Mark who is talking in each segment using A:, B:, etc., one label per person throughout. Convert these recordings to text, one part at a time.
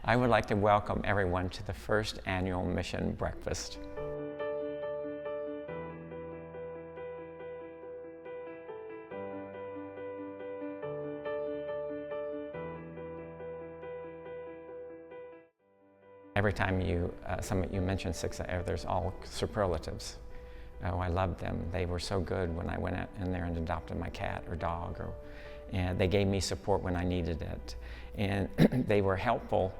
A: I would like to welcome everyone to the first annual Mission Breakfast. Every time you mention SICSA, there's all superlatives. Oh, I loved them. They were so good when I went out in there and adopted my cat or dog, and they gave me support when I needed it. And they were helpful.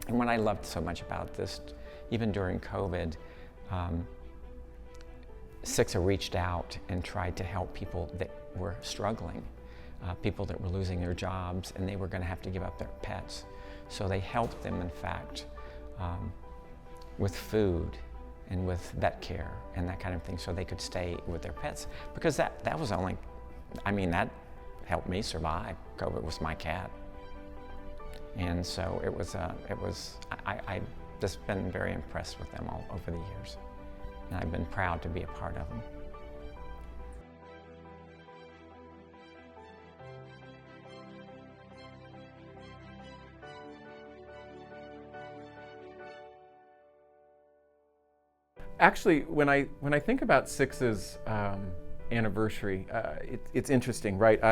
A: And what I loved so much about this, even during COVID, SICSA reached out and tried to help people that were struggling, people that were losing their jobs and they were going to have to give up their pets. So they helped them, in fact, with food and with vet care and that kind of thing, so they could stay with their pets. Because that was only, that helped me survive. COVID was my cat. And so I've just been very impressed with them all over the years. And I've been proud to be a part of them.
B: Actually, when I think about SICSA's anniversary, it's interesting, right?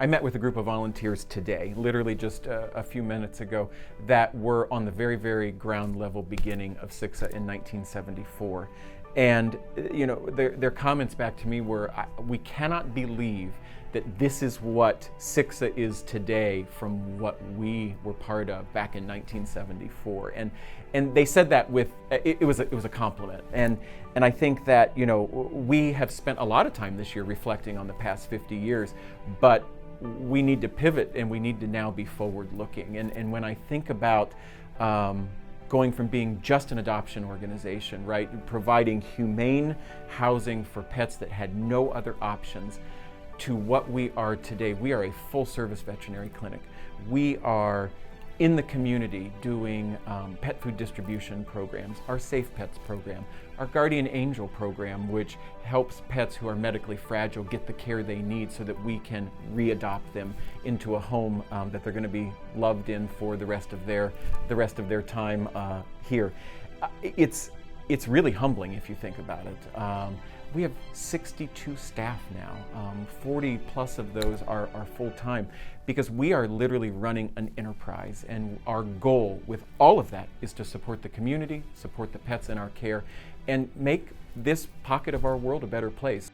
B: I met with a group of volunteers today, literally just a few minutes ago, that were on the very, very ground level beginning of SICSA in 1974. And their comments back to me were, we cannot believe that this is what SICSA is today from what we were part of back in 1974. And they said that with, it was a compliment. And I think that, we have spent a lot of time this year reflecting on the past 50 years, but we need to pivot and we need to now be forward looking. And when I think about going from being just an adoption organization, right, providing humane housing for pets that had no other options, to what we are today, we are a full-service veterinary clinic. We are in the community doing pet food distribution programs, our Safe Pets program, our Guardian Angel program, which helps pets who are medically fragile get the care they need so that we can re-adopt them into a home that they're going to be loved in for the rest of their time here. It's really humbling if you think about it. We have 62 staff now. 40 plus of those are full-time, because we are literally running an enterprise, and our goal with all of that is to support the community, support the pets in our care, and make this pocket of our world a better place.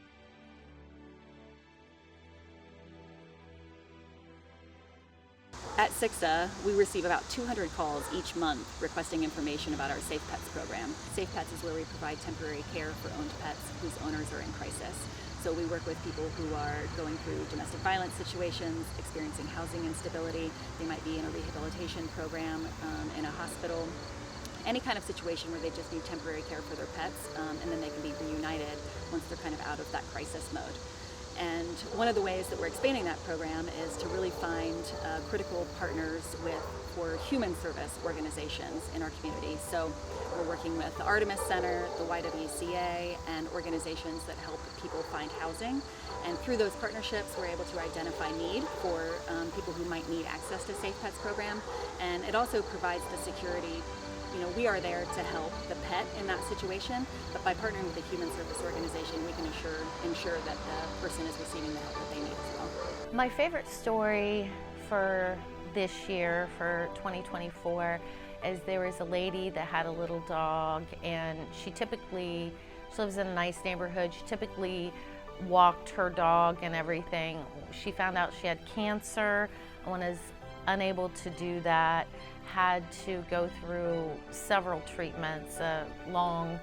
C: At SICSA, we receive about 200 calls each month requesting information about our Safe Pets program. Safe Pets is where we provide temporary care for owned pets whose owners are in crisis. So we work with people who are going through domestic violence situations, experiencing housing instability. They might be in a rehabilitation program, in a hospital, any kind of situation where they just need temporary care for their pets, and then they can be reunited once they're kind of out of that crisis mode. And one of the ways that we're expanding that program is to really find critical partners for human service organizations in our community. So we're working with the Artemis Center, the YWCA, and organizations that help people find housing. And through those partnerships, we're able to identify need for people who might need access to Safe Pets program. And it also provides the security. We are there to help the pet in that situation, but by partnering with a human service organization, we can ensure that the person is receiving the help that they need as well.
D: My favorite story for this year, for 2024, is there was a lady that had a little dog, and she lives in a nice neighborhood. She typically walked her dog and everything. She found out she had cancer and was unable to do that, had to go through several treatments, a long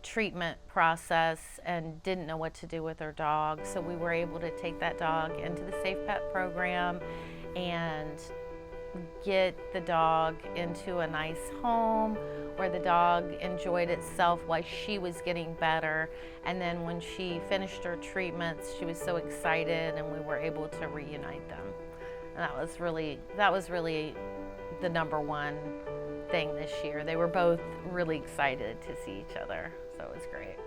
D: treatment process, and didn't know what to do with her dog. So we were able to take that dog into the Safe Pet program and get the dog into a nice home where the dog enjoyed itself while she was getting better. And then when she finished her treatments, she was so excited, and we were able to reunite them. And that was really the number one thing this year. They were both really excited to see each other, so it was great.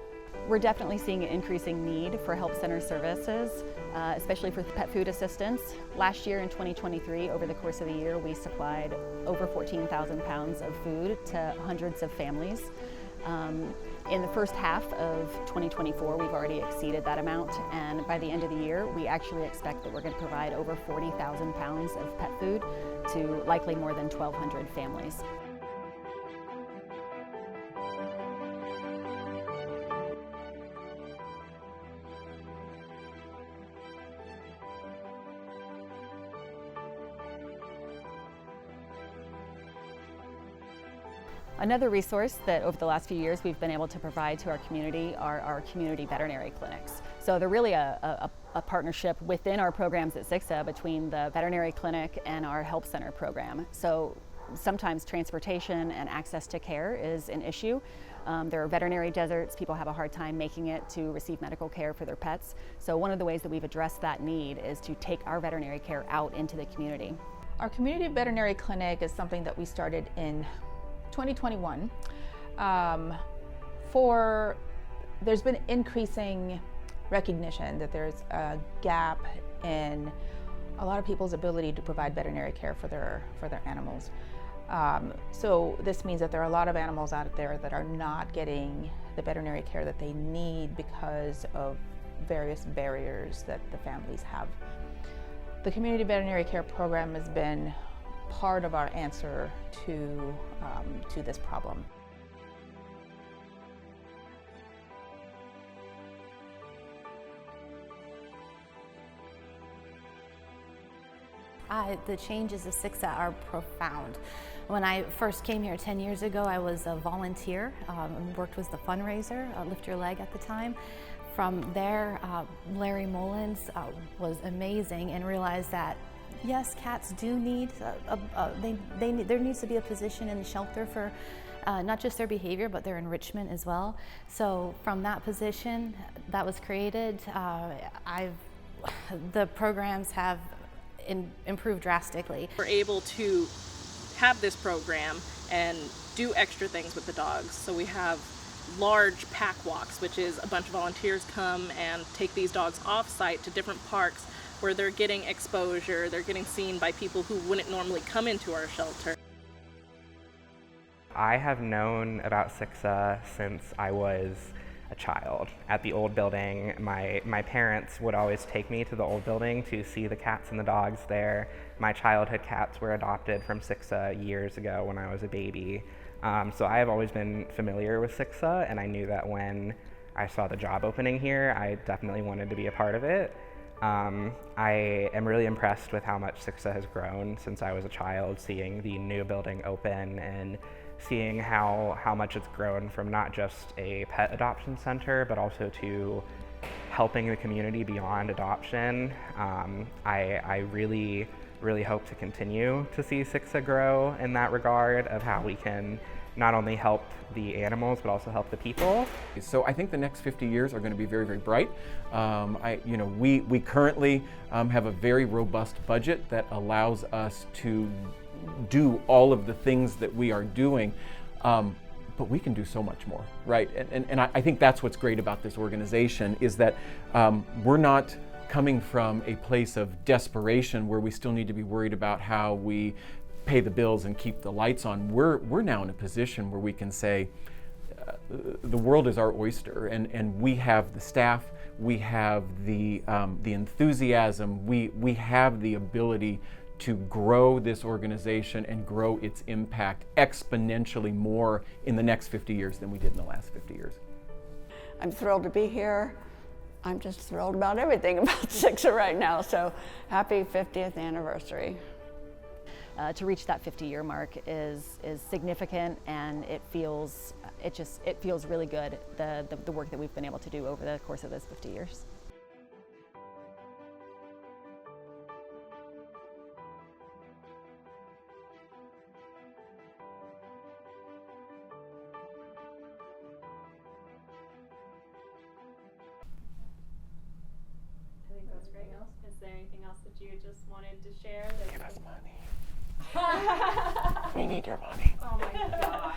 C: We're definitely seeing an increasing need for help center services, especially for pet food assistance. Last year in 2023, over the course of the year, we supplied over 14,000 pounds of food to hundreds of families. In the first half of 2024, we've already exceeded that amount, and by the end of the year, we actually expect that we're going to provide over 40,000 pounds of pet food to likely more than 1,200 families. Another resource that over the last few years we've been able to provide to our community are our community veterinary clinics. So they're really a partnership within our programs at SICSA between the veterinary clinic and our help center program. So sometimes transportation and access to care is an issue. There are veterinary deserts. People have a hard time making it to receive medical care for their pets. So one of the ways that we've addressed that need is to take our veterinary care out into the community.
E: Our community veterinary clinic is something that we started in 2021. There's been increasing recognition that there's a gap in a lot of people's ability to provide veterinary care for their animals. So this means that there are a lot of animals out there that are not getting the veterinary care that they need because of various barriers that the families have. The community veterinary care program has been part of our answer to this problem.
D: The changes of SICSA are profound. When I first came here 10 years ago, I was a volunteer and worked with the fundraiser, Lift Your Leg at the time. From there, Larry Mullins was amazing and realized that yes, cats do need, there needs to be a position in the shelter for not just their behavior, but their enrichment as well. So from that position that was created, the programs have improved drastically.
F: We're able to have this program and do extra things with the dogs. So we have large pack walks, which is a bunch of volunteers come and take these dogs off-site to different parks where they're getting exposure, they're getting seen by people who wouldn't normally come into our shelter.
G: I have known about SICSA since I was a child. At the old building, my parents would always take me to the old building to see the cats and the dogs there. My childhood cats were adopted from SICSA years ago when I was a baby. So I have always been familiar with SICSA, and I knew that when I saw the job opening here, I definitely wanted to be a part of it. I am really impressed with how much SICSA has grown since I was a child, seeing the new building open and seeing how much it's grown from not just a pet adoption center, but also to helping the community beyond adoption. I really hope to continue to see SICSA grow in that regard of how we can not only help the animals, but also help the people.
B: So I think the next 50 years are going to be very, very bright. We currently have a very robust budget that allows us to do all of the things that we are doing, but we can do so much more, right? And I think that's what's great about this organization is that we're not coming from a place of desperation where we still need to be worried about how we pay the bills and keep the lights on. We're now in a position where we can say the world is our oyster, and we have the staff, we have the enthusiasm, we have the ability to grow this organization and grow its impact exponentially more in the next 50 years than we did in the last 50 years.
H: I'm thrilled to be here. I'm just thrilled about everything about SICSA right now, so happy 50th anniversary.
C: To reach that 50-year mark is significant, and it feels really good, the work that we've been able to do over the course of those 50 years.
I: I think that's great. Is there anything else that you just wanted to share?
B: Give us money. We need your money.
I: Oh my God.